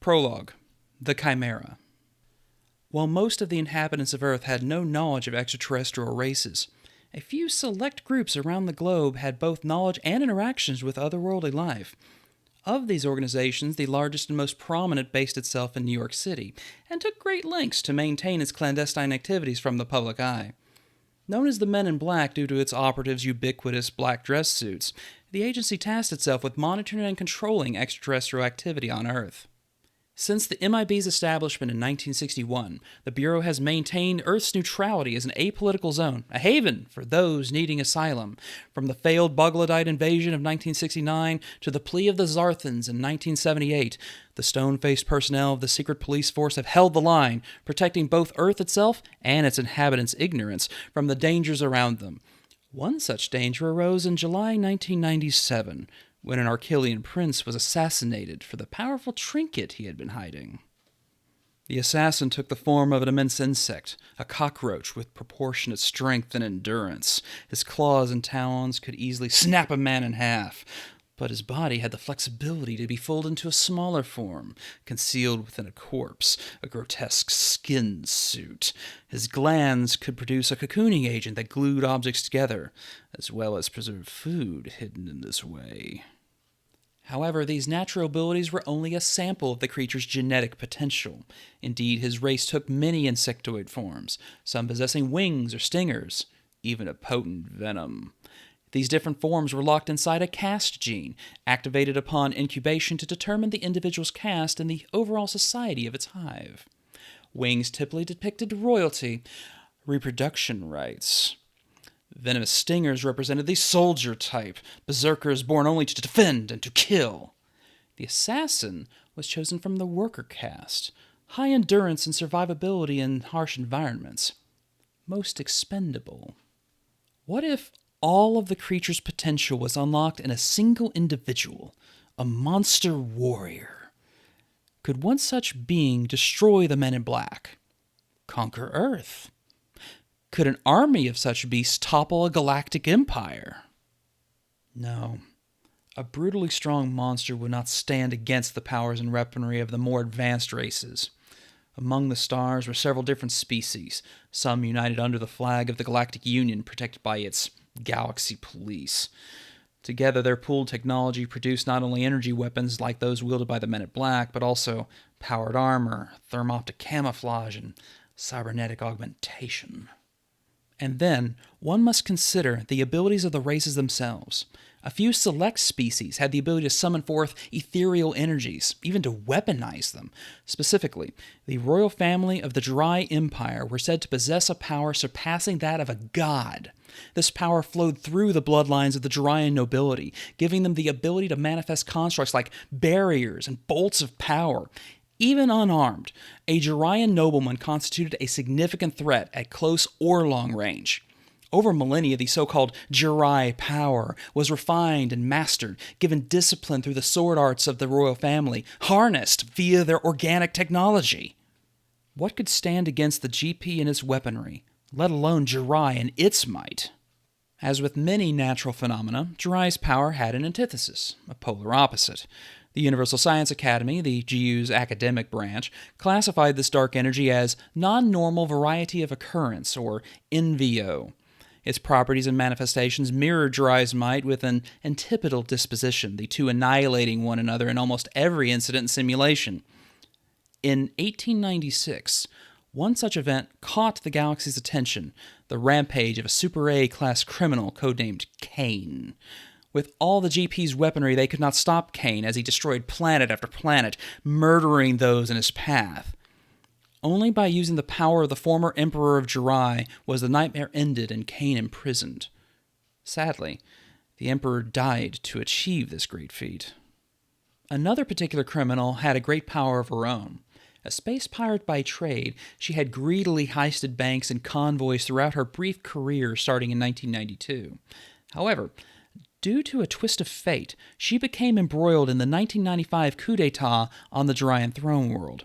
Prologue, the Chimera. While most of the inhabitants of Earth had no knowledge of extraterrestrial races, a few select groups around the globe had both knowledge and interactions with otherworldly life. Of these organizations, the largest and most prominent based itself in New York City, and took great lengths to maintain its clandestine activities from the public eye. Known as the Men in Black due to its operatives' ubiquitous black dress suits, the agency tasked itself with monitoring and controlling extraterrestrial activity on Earth. Since the MIB's establishment in 1961, the Bureau has maintained Earth's neutrality as an apolitical zone, a haven for those needing asylum. From the failed Bugladite invasion of 1969 to the plea of the Zarthans in 1978, the stone-faced personnel of the secret police force have held the line, protecting both Earth itself and its inhabitants' ignorance from the dangers around them. One such danger arose in July 1997, when an Archelian prince was assassinated for the powerful trinket he had been hiding. The assassin took the form of an immense insect, a cockroach with proportionate strength and endurance. His claws and talons could easily snap a man in half, but his body had the flexibility to be folded into a smaller form, concealed within a corpse, a grotesque skin suit. His glands could produce a cocooning agent that glued objects together, as well as preserve food hidden in this way. However, these natural abilities were only a sample of the creature's genetic potential. Indeed, his race took many insectoid forms, some possessing wings or stingers, even a potent venom. These different forms were locked inside a caste gene, activated upon incubation to determine the individual's caste and the overall society of its hive. Wings typically depicted royalty, reproduction rights. Venomous stingers represented the soldier type, berserkers born only to defend and to kill. The assassin was chosen from the worker caste, high endurance and survivability in harsh environments. Most expendable. What if all of the creature's potential was unlocked in a single individual, a monster warrior? Could one such being destroy the Men in Black? Conquer Earth? Could an army of such beasts topple a galactic empire? No. A brutally strong monster would not stand against the powers and weaponry of the more advanced races. Among the stars were several different species, some united under the flag of the Galactic Union, protected by its galaxy police. Together, their pooled technology produced not only energy weapons like those wielded by the Men in Black, but also powered armor, thermoptic camouflage, and cybernetic augmentation. And then, one must consider the abilities of the races themselves. A few select species had the ability to summon forth ethereal energies, even to weaponize them. Specifically, the royal family of the Jurai Empire were said to possess a power surpassing that of a god. This power flowed through the bloodlines of the Juraian nobility, giving them the ability to manifest constructs like barriers and bolts of power. Even unarmed, a Juraian nobleman constituted a significant threat at close or long range. Over millennia, the so-called Jurai power was refined and mastered, given discipline through the sword arts of the royal family, harnessed via their organic technology. What could stand against the GP and its weaponry, let alone Jurai and its might? As with many natural phenomena, Jurai's power had an antithesis, a polar opposite. The Universal Science Academy, the GU's academic branch, classified this dark energy as non-normal variety of occurrence, or NVO. Its properties and manifestations mirrored Jurai's might with an antipodal disposition, the two annihilating one another in almost every incident and simulation. In 1896, one such event caught the galaxy's attention, the rampage of a Super A-class criminal codenamed Kane. With all the GP's weaponry, they could not stop Kane as he destroyed planet after planet, murdering those in his path. Only by using the power of the former Emperor of Jurai was the nightmare ended and Kane imprisoned. Sadly, the Emperor died to achieve this great feat. Another particular criminal had a great power of her own. A space pirate by trade, she had greedily heisted banks and convoys throughout her brief career starting in 1992. However, due to a twist of fate, she became embroiled in the 1995 coup d'etat on the Juraian throne world.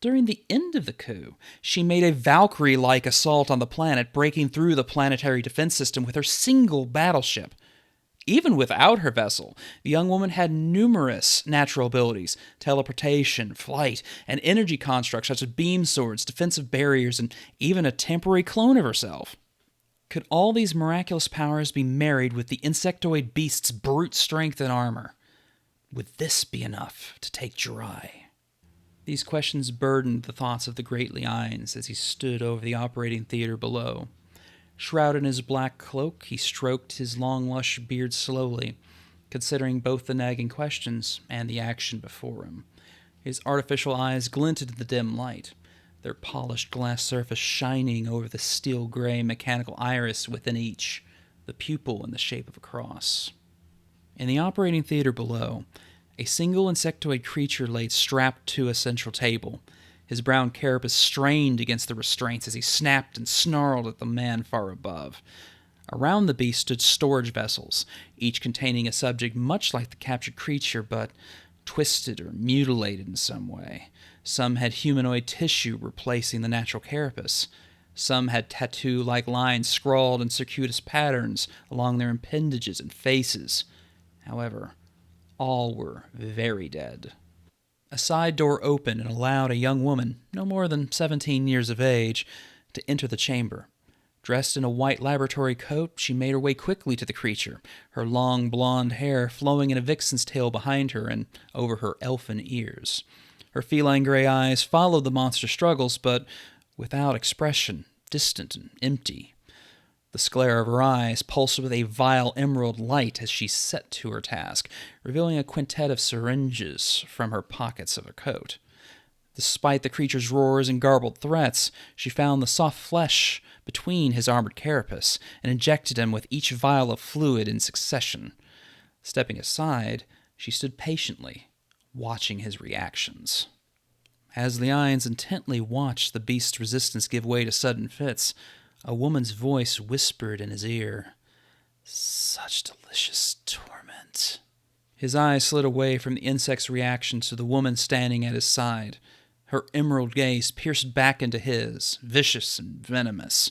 During the end of the coup, she made a Valkyrie-like assault on the planet, breaking through the planetary defense system with her single battleship. Even without her vessel, the young woman had numerous natural abilities: teleportation, flight, and energy constructs such as beam swords, defensive barriers, and even a temporary clone of herself. Could all these miraculous powers be married with the insectoid beast's brute strength and armor? Would this be enough to take Jurai? These questions burdened the thoughts of the great Lions as he stood over the operating theater below. Shrouded in his black cloak, he stroked his long, lush beard slowly, considering both the nagging questions and the action before him. His artificial eyes glinted in the dim light, their polished glass surface shining over the steel-gray mechanical iris within each, the pupil in the shape of a cross. In the operating theater below, a single insectoid creature lay strapped to a central table. His brown carapace strained against the restraints as he snapped and snarled at the man far above. Around the beast stood storage vessels, each containing a subject much like the captured creature, but twisted or mutilated in some way. Some had humanoid tissue replacing the natural carapace. Some had tattoo-like lines scrawled in circuitous patterns along their appendages and faces. However, all were very dead. A side door opened and allowed a young woman, no more than 17 years of age, to enter the chamber. Dressed in a white laboratory coat, she made her way quickly to the creature, her long blonde hair flowing in a vixen's tail behind her and over her elfin ears. Her feline gray eyes followed the monster's struggles, but without expression, distant and empty. The sclera of her eyes pulsed with a vile emerald light as she set to her task, revealing a quintet of syringes from her pockets of her coat. Despite the creature's roars and garbled threats, she found the soft flesh between his armored carapace and injected him with each vial of fluid in succession. Stepping aside, she stood patiently, watching his reactions. As Lions intently watched the beast's resistance give way to sudden fits, a woman's voice whispered in his ear, "Such delicious torment." His eyes slid away from the insect's reaction to the woman standing at his side. Her emerald gaze pierced back into his, vicious and venomous.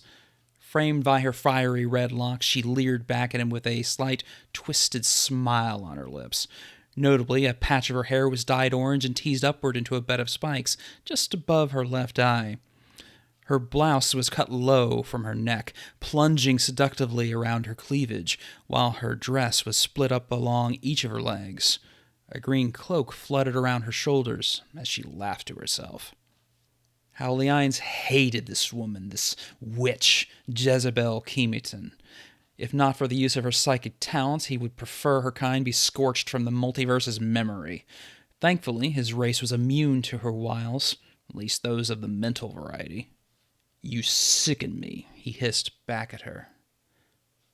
Framed by her fiery red locks, she leered back at him with a slight, twisted smile on her lips. Notably, a patch of her hair was dyed orange and teased upward into a bed of spikes just above her left eye. Her blouse was cut low from her neck, plunging seductively around her cleavage, while her dress was split up along each of her legs. A green cloak fluttered around her shoulders as she laughed to herself. How Lions hated this woman, this witch, Jezebel Kemeton. If not for the use of her psychic talents, he would prefer her kind be scorched from the multiverse's memory. Thankfully, his race was immune to her wiles, at least those of the mental variety. "You sicken me," he hissed back at her.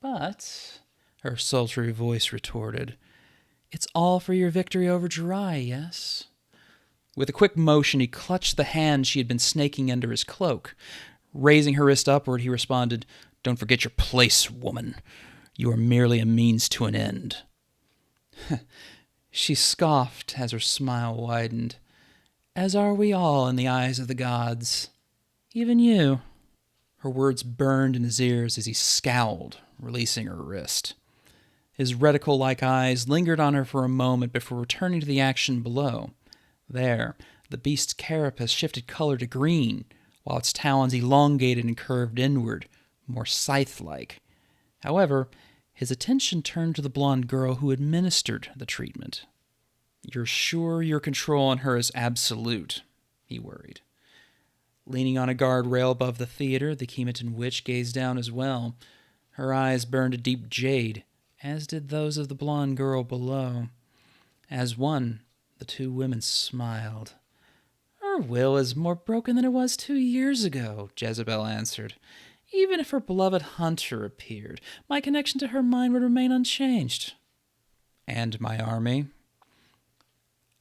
"But," her sultry voice retorted, "it's all for your victory over Jurai, yes?" With a quick motion, he clutched the hand she had been snaking under his cloak. Raising her wrist upward, he responded, "Don't forget your place, woman. You are merely a means to an end." She scoffed as her smile widened. "As are we all in the eyes of the gods. Even you." Her words burned in his ears as he scowled, releasing her wrist. His reticle-like eyes lingered on her for a moment before returning to the action below. There, the beast's carapace shifted color to green, while its talons elongated and curved inward, more scythe-like. However, his attention turned to the blonde girl who administered the treatment. "You're sure your control on her is absolute?" he worried. Leaning on a guardrail above the theater, the Kemeton witch gazed down as well. Her eyes burned a deep jade, as did those of the blonde girl below. As one, the two women smiled. "Her will is more broken than it was 2 years ago," Jezebel answered. "Even if her beloved hunter appeared, my connection to her mind would remain unchanged." "And my army?"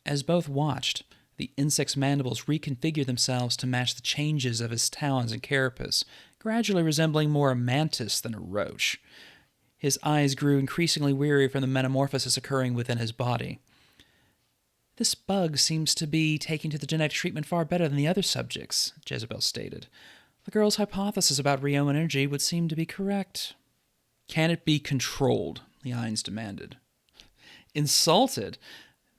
As both watched, the insect's mandibles reconfigured themselves to match the changes of his talons and carapace, gradually resembling more a mantis than a roach. His eyes grew increasingly weary from the metamorphosis occurring within his body. "This bug seems to be taking to the genetic treatment far better than the other subjects," Jezebel stated. "The girl's hypothesis about Ryo energy would seem to be correct." "Can it be controlled?" Leines demanded. Insulted,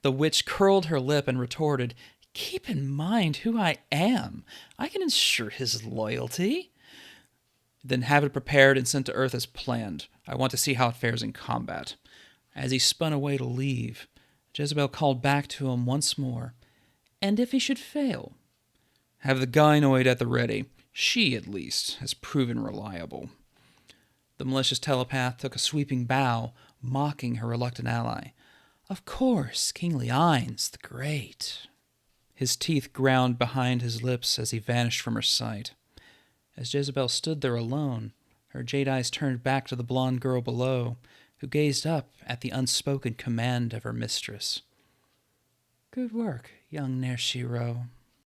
the witch curled her lip and retorted, "Keep in mind who I am. I can ensure his loyalty." "Then have it prepared and sent to Earth as planned. I want to see how it fares in combat." As he spun away to leave, Jezebel called back to him once more, "And if he should fail?" "Have the gynoid at the ready. She, at least, has proven reliable." The malicious telepath took a sweeping bow, mocking her reluctant ally. "Of course, King Leines the Great." His teeth ground behind his lips as he vanished from her sight. As Jezebel stood there alone, her jade eyes turned back to the blonde girl below, who gazed up at the unspoken command of her mistress. "Good work, young Nershiro."